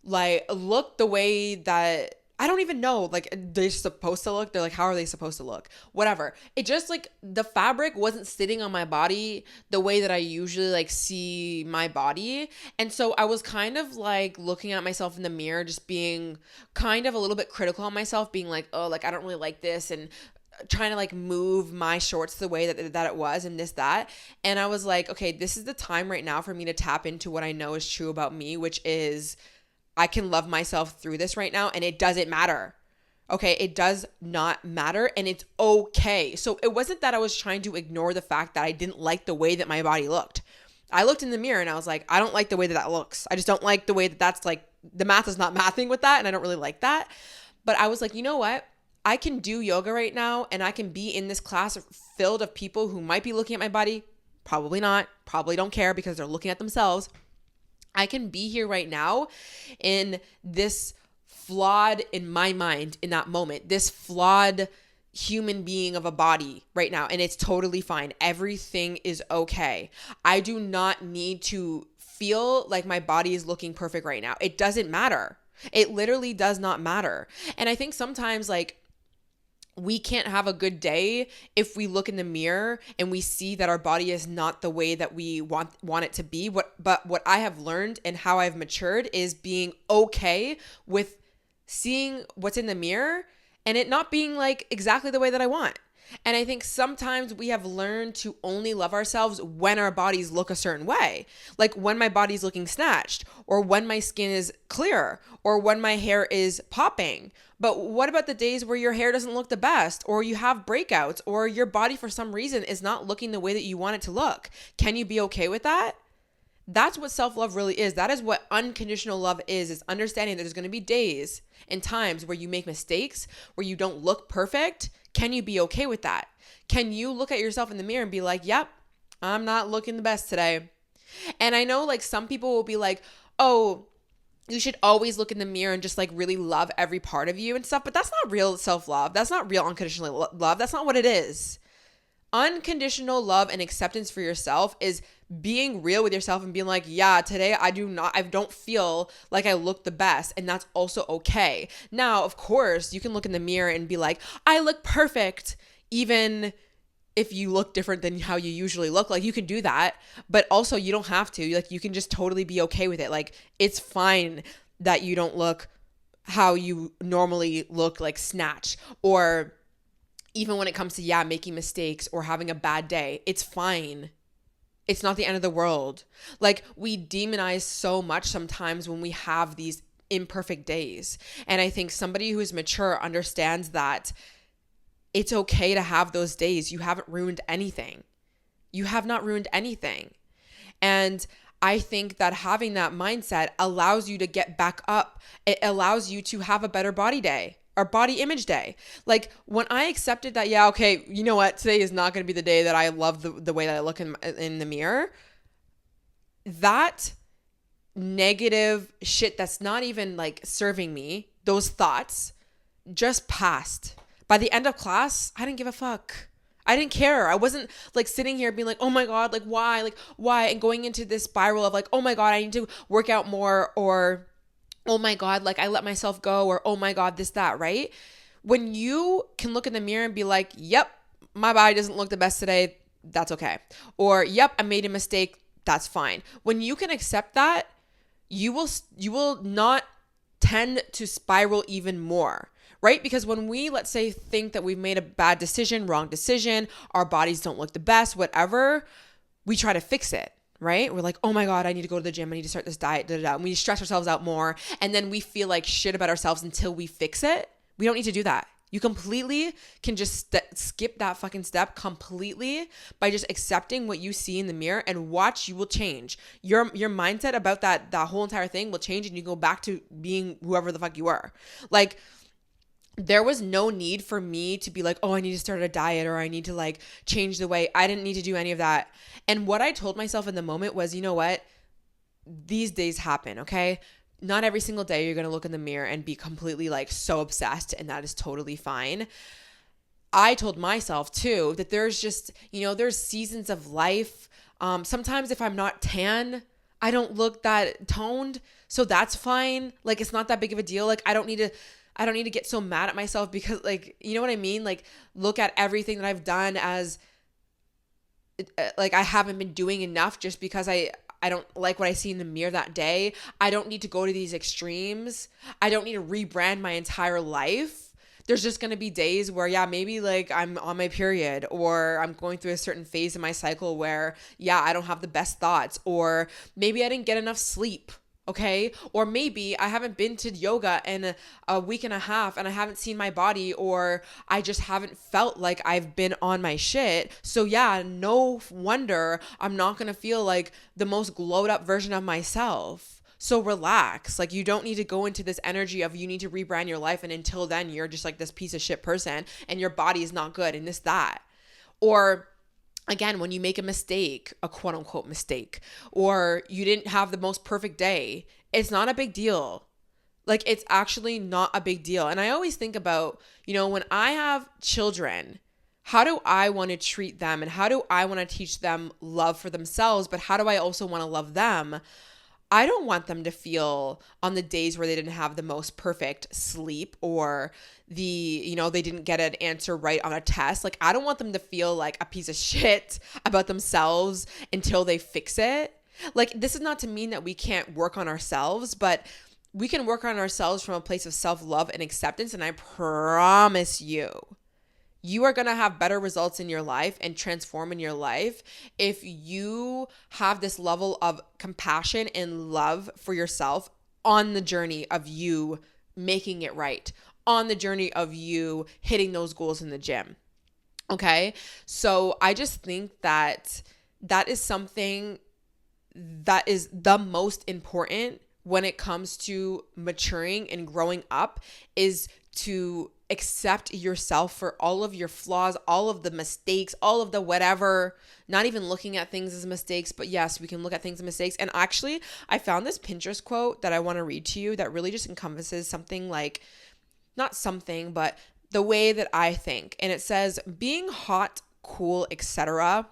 like look the way that I don't even know, like they're supposed to look. They're like, how are they supposed to look? Whatever. It just like the fabric wasn't sitting on my body the way that I usually like see my body. And so I was kind of like looking at myself in the mirror, just being kind of a little bit critical on myself, being like, oh, like I don't really like this, and trying to like move my shorts the way that it was, and that. And I was like, okay, this is the time right now for me to tap into what I know is true about me, which is I can love myself through this right now, and it doesn't matter. Okay, it does not matter, and it's okay. So it wasn't that I was trying to ignore the fact that I didn't like the way that my body looked. I looked in the mirror and I was like, I don't like the way that looks. I just don't like the way that that's like, the math is not mathing with that, and I don't really like that. But I was like, you know what? I can do yoga right now, and I can be in this class filled of people who might be looking at my body. Probably not. Probably don't care because they're looking at themselves. I can be here right now in this flawed, in my mind, in that moment, this flawed human being of a body right now. And it's totally fine. Everything is okay. I do not need to feel like my body is looking perfect right now. It doesn't matter. It literally does not matter. And I think sometimes like we can't have a good day if we look in the mirror and we see that our body is not the way that we want it to be. But what I have learned and how I've matured is being okay with seeing what's in the mirror and it not being like exactly the way that I want. And I think sometimes we have learned to only love ourselves when our bodies look a certain way. Like when my body's looking snatched, or when my skin is clear, or when my hair is popping. But what about the days where your hair doesn't look the best, or you have breakouts, or your body for some reason is not looking the way that you want it to look? Can you be okay with that? That's what self-love really is. That is what unconditional love is understanding that there's going to be days and times where you make mistakes, where you don't look perfect. Can you be okay with that? Can you look at yourself in the mirror and be like, yep, I'm not looking the best today? And I know like some people will be like, oh, you should always look in the mirror and just like really love every part of you and stuff. But that's not real self-love. That's not real unconditional love. That's not what it is. Unconditional love and acceptance for yourself is being real with yourself and being like, yeah, today I don't feel like I look the best, and that's also okay. Now, of course, you can look in the mirror and be like, I look perfect, even if you look different than how you usually look. Like, you can do that, but also you don't have to. Like, you can just totally be okay with it. Like, it's fine that you don't look how you normally look, like snatched, or even when it comes to, making mistakes or having a bad day. It's fine. It's not the end of the world. Like, we demonize so much sometimes when we have these imperfect days. And I think somebody who is mature understands that it's okay to have those days. You haven't ruined anything. You have not ruined anything. And I think that having that mindset allows you to get back up. It allows you to have a better body day or body image day. Like, when I accepted that, okay, you know what? Today is not going to be the day that I love the way that I look in the mirror. That negative shit that's not even like serving me, those thoughts just passed. By the end of class, I didn't give a fuck. I didn't care. I wasn't like sitting here being like, oh my God, like why, and going into this spiral of like, oh my God, I need to work out more, or oh my God, like I let myself go, or oh my God, this, that, right? When you can look in the mirror and be like, yep, my body doesn't look the best today, that's okay. Or yep, I made a mistake, that's fine. When you can accept that, you will not tend to spiral even more. Right? Because when we, let's say, think that we've made a bad decision, wrong decision, our bodies don't look the best, whatever, we try to fix it, right? We're like, oh my God, I need to go to the gym. I need to start this diet, And we stress ourselves out more. And then we feel like shit about ourselves until we fix it. We don't need to do that. You completely can just skip that fucking step completely by just accepting what you see in the mirror, and watch, you will change. Your mindset about that whole entire thing will change, and you go back to being whoever the fuck you are. Like, there was no need for me to be like, oh, I need to start a diet, or I need to like change the way. I didn't need to do any of that. And what I told myself in the moment was, you know what? These days happen, okay? Not every single day you're going to look in the mirror and be completely like so obsessed, and that is totally fine. I told myself too that there's just, there's seasons of life. Sometimes if I'm not tan, I don't look that toned. So that's fine. Like, it's not that big of a deal. Like, I don't need to get so mad at myself because, like, you know what I mean? Like, look at everything that I've done as like I haven't been doing enough just because I don't like what I see in the mirror that day. I don't need to go to these extremes. I don't need to rebrand my entire life. There's just going to be days where, maybe like I'm on my period, or I'm going through a certain phase in my cycle where, I don't have the best thoughts, or maybe I didn't get enough sleep. Okay. Or maybe I haven't been to yoga in a week and a half and I haven't seen my body, or I just haven't felt like I've been on my shit. So no wonder I'm not going to feel like the most glowed up version of myself. So relax. Like, you don't need to go into this energy of you need to rebrand your life, and until then you're just like this piece of shit person and your body is not good and this, that. Or again, when you make a mistake, a quote unquote mistake, or you didn't have the most perfect day, it's not a big deal. Like, it's actually not a big deal. And I always think about, when I have children, how do I want to treat them, and how do I want to teach them love for themselves, but how do I also want to love them? I don't want them to feel on the days where they didn't have the most perfect sleep, or they didn't get an answer right on a test. Like, I don't want them to feel like a piece of shit about themselves until they fix it. Like, this is not to mean that we can't work on ourselves, but we can work on ourselves from a place of self-love and acceptance. And I promise you are going to have better results in your life and transform in your life if you have this level of compassion and love for yourself on the journey of you making it right, on the journey of you hitting those goals in the gym. Okay? So I just think that is something that is the most important when it comes to maturing and growing up, is to accept yourself for all of your flaws, all of the mistakes, all of the whatever, not even looking at things as mistakes, but yes, we can look at things as mistakes. And actually, I found this Pinterest quote that I want to read to you that really just encompasses something like, not something, but the way that I think. And it says, being hot, cool, etc.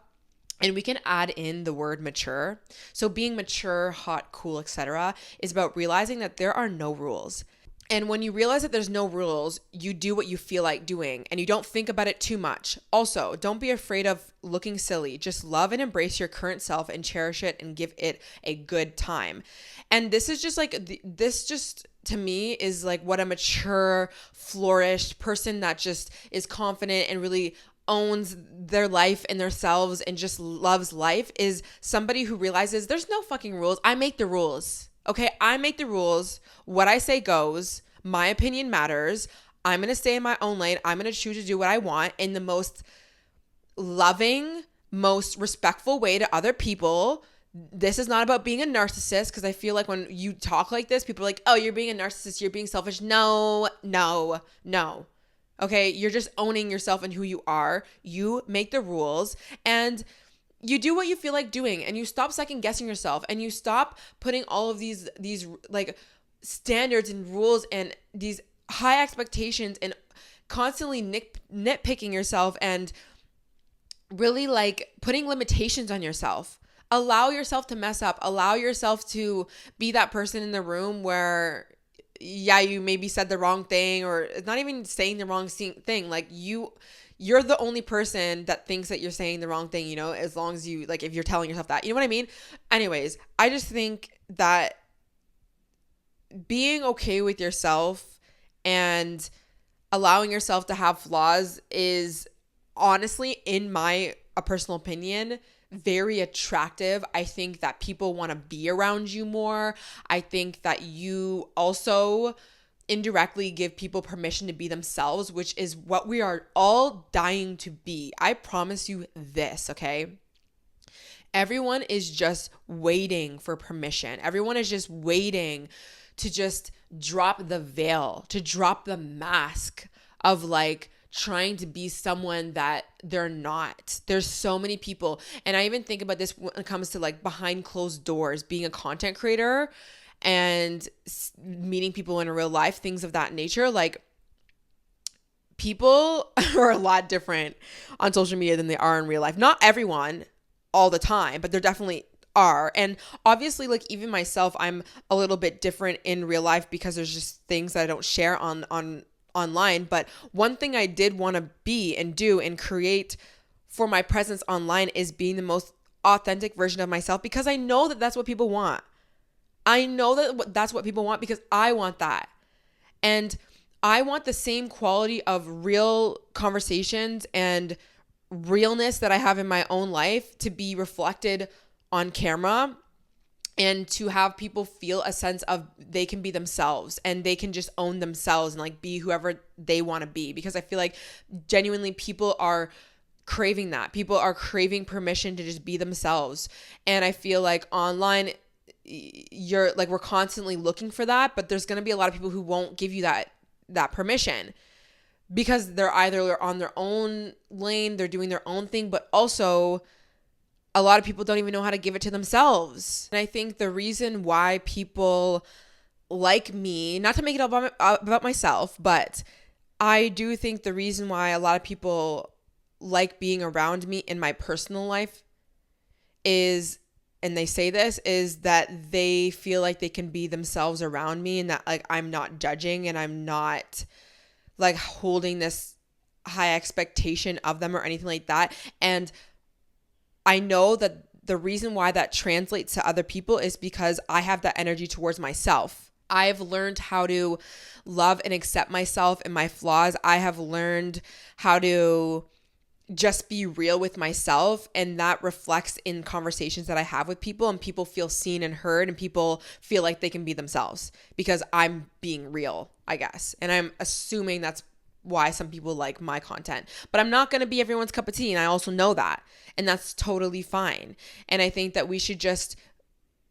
And we can add in the word mature. So being mature, hot, cool, etc. is about realizing that there are no rules. And when you realize that there's no rules, you do what you feel like doing and you don't think about it too much. Also, don't be afraid of looking silly. Just love and embrace your current self and cherish it and give it a good time. And this is just like, this just to me is like what a mature, flourished person that just is confident and really owns their life and themselves and just loves life is somebody who realizes there's no fucking rules. I make the rules. Okay, I make the rules. What I say goes. My opinion matters. I'm going to stay in my own lane. I'm going to choose to do what I want in the most loving, most respectful way to other people. This is not about being a narcissist, because I feel like when you talk like this, people are like, oh, you're being a narcissist, you're being selfish. No. Okay, you're just owning yourself and who you are. You make the rules and you do what you feel like doing, and you stop second guessing yourself, and you stop putting all of these like standards and rules and these high expectations and constantly nitpicking yourself and really like putting limitations on yourself. Allow yourself to mess up. Allow yourself to be that person in the room where, yeah, you maybe said the wrong thing, or it's not even saying the wrong thing. Like you're the only person that thinks that you're saying the wrong thing, as long as you, like, if you're telling yourself that, you know what I mean? Anyways, I just think that being okay with yourself and allowing yourself to have flaws is honestly, in my personal opinion, very attractive. I think that people want to be around you more. I think that you also indirectly give people permission to be themselves, which is what we are all dying to be. I promise you this, okay? Everyone is just waiting for permission. Everyone is just waiting to just drop the veil, to drop the mask of like trying to be someone that they're not. There's so many people. And I even think about this when it comes to like behind closed doors, being a content creator and meeting people in real life, things of that nature. Like, people are a lot different on social media than they are in real life. Not everyone all the time, but there definitely are. And obviously, like, even myself, I'm a little bit different in real life because there's just things that I don't share online. But one thing I did want to be and do and create for my presence online is being the most authentic version of myself, because I know that that's what people want. I know that that's what people want because I want that. And I want the same quality of real conversations and realness that I have in my own life to be reflected on camera, and to have people feel a sense of they can be themselves and they can just own themselves and like be whoever they want to be. Because I feel like genuinely people are craving that. People are craving permission to just be themselves. And I feel like online, we're constantly looking for that, but there's going to be a lot of people who won't give you that permission, because they're either on their own lane, they're doing their own thing, but also a lot of people don't even know how to give it to themselves. And I think the reason why people like me, not to make it about myself, but I do think the reason why a lot of people like being around me in my personal life is, and they say this, is that they feel like they can be themselves around me, and that like I'm not judging and I'm not like holding this high expectation of them or anything like that. And I know that the reason why that translates to other people is because I have that energy towards myself. I've learned how to love and accept myself and my flaws. I have learned how to just be real with myself, and that reflects in conversations that I have with people, and people feel seen and heard, and people feel like they can be themselves because I'm being real, I guess. And I'm assuming that's why some people like my content. But I'm not going to be everyone's cup of tea, and I also know that, and that's totally fine. And I think that we should just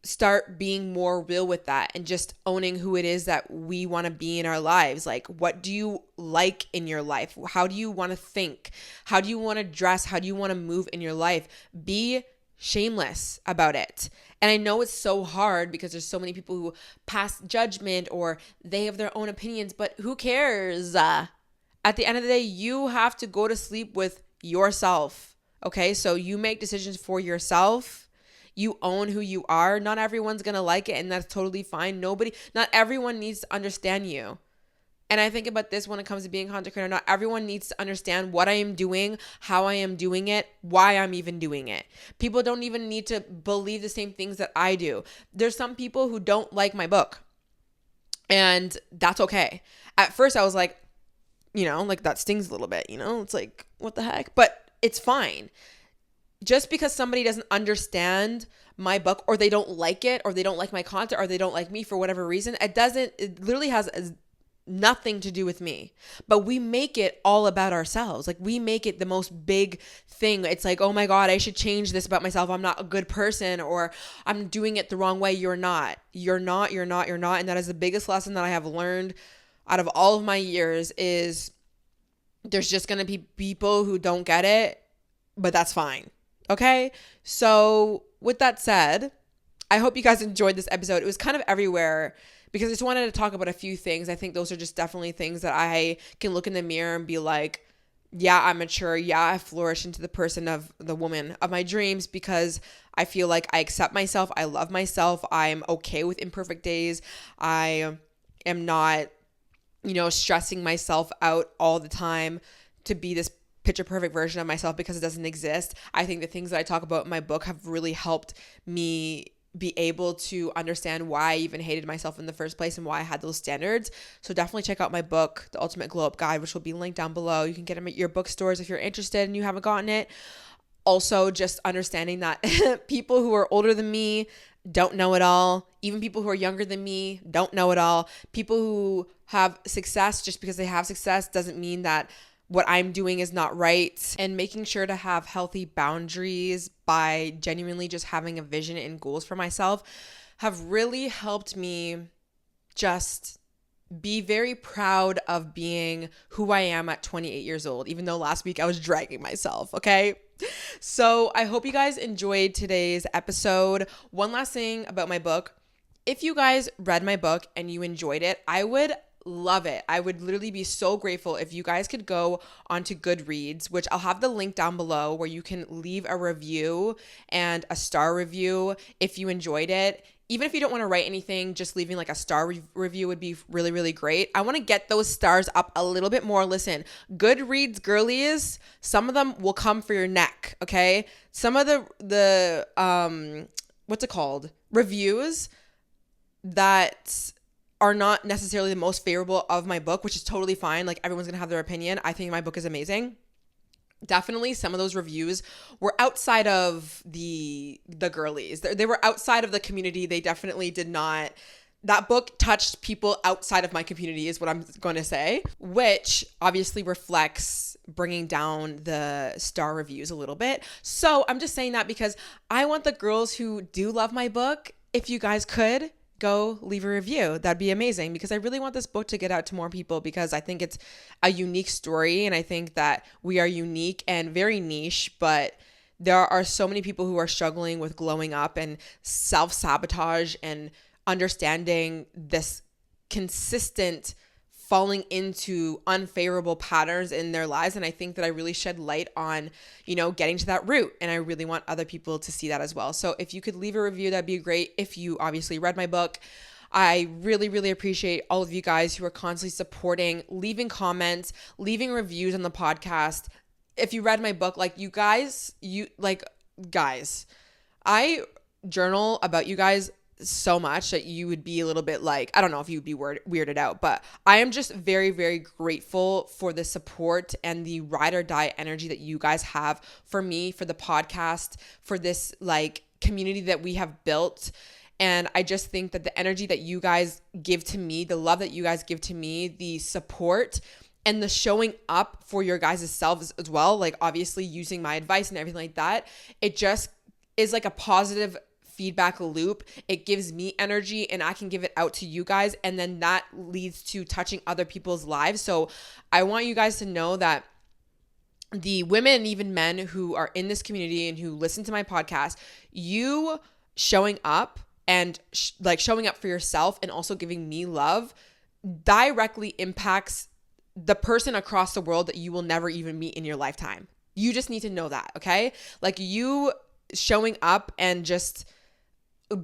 start being more real with that and just owning who it is that we want to be in our lives. Like, what do you like in your life? How do you want to think? How do you want to dress? How do you want to move in your life? Be shameless about it. And I know it's so hard because there's so many people who pass judgment or they have their own opinions, but who cares? At the end of the day, you have to go to sleep with yourself. Okay, so you make decisions for yourself. You own who you are. Not everyone's going to like it, and that's totally fine. Not everyone needs to understand you. And I think about this when it comes to being a content creator. Not everyone needs to understand what I am doing, how I am doing it, why I'm even doing it. People don't even need to believe the same things that I do. There's some people who don't like my book, and that's okay. At first I was like, like that stings a little bit, it's like, what the heck? But it's fine. Just because somebody doesn't understand my book, or they don't like it, or they don't like my content, or they don't like me for whatever reason, it literally has nothing to do with me. But we make it all about ourselves. Like, we make it the most big thing. It's like, oh my God, I should change this about myself. I'm not a good person, or I'm doing it the wrong way. You're not. And that is the biggest lesson that I have learned out of all of my years, is there's just going to be people who don't get it, but that's fine. Okay? So with that said, I hope you guys enjoyed this episode. It was kind of everywhere, because I just wanted to talk about a few things. I think those are just definitely things that I can look in the mirror and be like, yeah, I'm mature. Yeah, I flourish into the woman of my dreams, because I feel like I accept myself. I love myself. I'm okay with imperfect days. I am not, stressing myself out all the time to be this picture perfect version of myself, because it doesn't exist. I think the things that I talk about in my book have really helped me be able to understand why I even hated myself in the first place, and why I had those standards. So definitely check out my book, The Ultimate Glow Up Guide, which will be linked down below. You can get them at your bookstores if you're interested and you haven't gotten it. Also, just understanding that people who are older than me don't know it all. Even people who are younger than me don't know it all. People who have success, just because they have success doesn't mean that what I'm doing is not right. And making sure to have healthy boundaries by genuinely just having a vision and goals for myself have really helped me just be very proud of being who I am at 28 years old, even though last week I was dragging myself, okay? So I hope you guys enjoyed today's episode. One last thing about my book. If you guys read my book and you enjoyed it, I would love it. I would literally be so grateful if you guys could go onto Goodreads, which I'll have the link down below, where you can leave a review and a star review if you enjoyed it. Even if you don't want to write anything, just leaving like a star review would be really, really great. I want to get those stars up a little bit more. Listen, Goodreads girlies, some of them will come for your neck, okay? Some of the what's it called? Reviews that are not necessarily the most favorable of my book, which is totally fine. Like, everyone's gonna have their opinion. I think my book is amazing. Definitely some of those reviews were outside of the girlies. They were outside of the community. They definitely did not. That book touched people outside of my community, is what I'm going to say, which obviously reflects bringing down the star reviews a little bit. So I'm just saying that because I want the girls who do love my book, if you guys could go leave a review, that'd be amazing, because I really want this book to get out to more people, because I think it's a unique story, and I think that we are unique and very niche, but there are so many people who are struggling with glowing up and self-sabotage and understanding this consistent falling into unfavorable patterns in their lives. And I think that I really shed light on, getting to that root. And I really want other people to see that as well. So if you could leave a review, that'd be great. If you obviously read my book, I really, really appreciate all of you guys who are constantly supporting, leaving comments, leaving reviews on the podcast. If you read my book, guys, I journal about you guys so much that you would be a little bit like, I don't know if you'd be weirded out, but I am just very, very grateful for the support and the ride or die energy that you guys have for me, for the podcast, for this community that we have built. And I just think that the energy that you guys give to me, the love that you guys give to me, the support and the showing up for your guys' selves as well, obviously using my advice and everything like that, it just is like a positive feedback loop. It gives me energy and I can give it out to you guys, and then that leads to touching other people's lives. So I want you guys to know that the women and even men who are in this community and who listen to my podcast, you showing up and showing up for yourself and also giving me love directly impacts the person across the world that you will never even meet in your lifetime. You just need to know that, okay? You showing up and just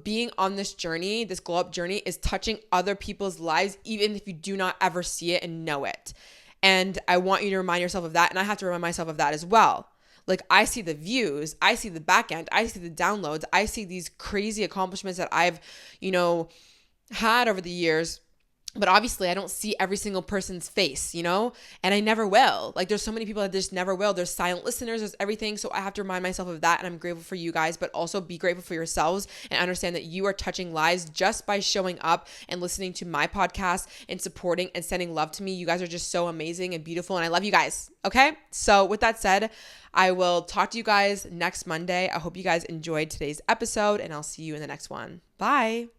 being on this journey, this glow up journey, is touching other people's lives, even if you do not ever see it and know it. And I want you to remind yourself of that. And I have to remind myself of that as well. Like, I see the views, I see the back end, I see the downloads, I see these crazy accomplishments that I've, had over the years. But obviously I don't see every single person's face, and I never will. Like, there's so many people that just never will. There's silent listeners, there's everything. So I have to remind myself of that. And I'm grateful for you guys, but also be grateful for yourselves and understand that you are touching lives just by showing up and listening to my podcast and supporting and sending love to me. You guys are just so amazing and beautiful. And I love you guys. Okay. So with that said, I will talk to you guys next Monday. I hope you guys enjoyed today's episode, and I'll see you in the next one. Bye.